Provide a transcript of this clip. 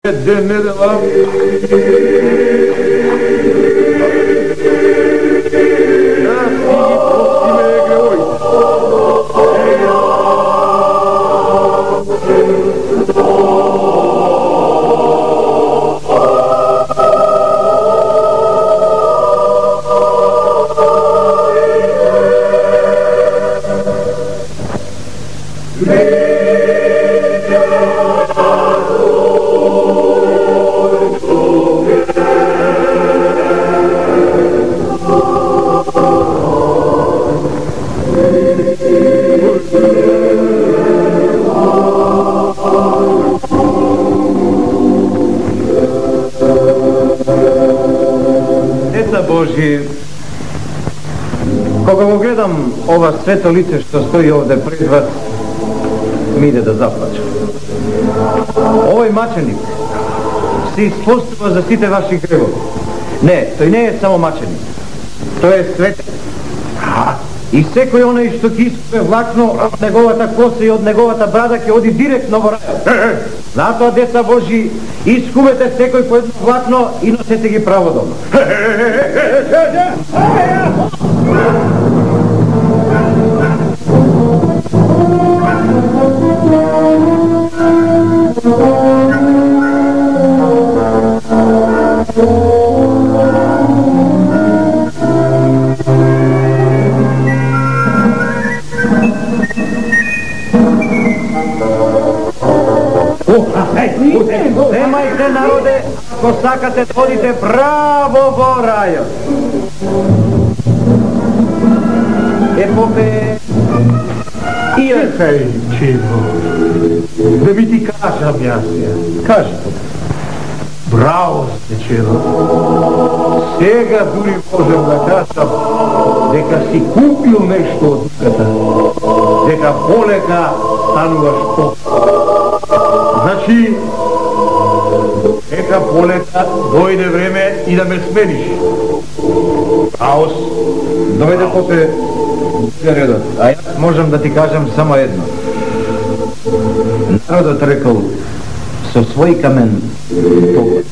Dön ne de lan? Deca Božji, koga го гледам ова свето лице што стои овде пред вас, ми иде да заплачам. Овој маченик се испостува за сите ваши гревови. Не, тој не е само маченик. Тој е светец. И секој оној што ќе искупе влакно од неговата коса и од неговата брада ќе оди директно во рајот. Затоа, деца Божи, искупете секој по едно влакно и носете ги право дома. Немајте, народе, ако сакате да одите право во рајот. Попе... Кај, Чиво, да ви ти кажам јас ја. Кажи. Браво сте, Чиво. Сега дури можем да кажам дека си купил нешто од дуката, дека полека стануваш поп. Значи, Дека полека дојде време и да ме смениш. Браво. Дојде попе редот, а јас можам да ти кажам само едно. Народот рекол со свој камен поглед.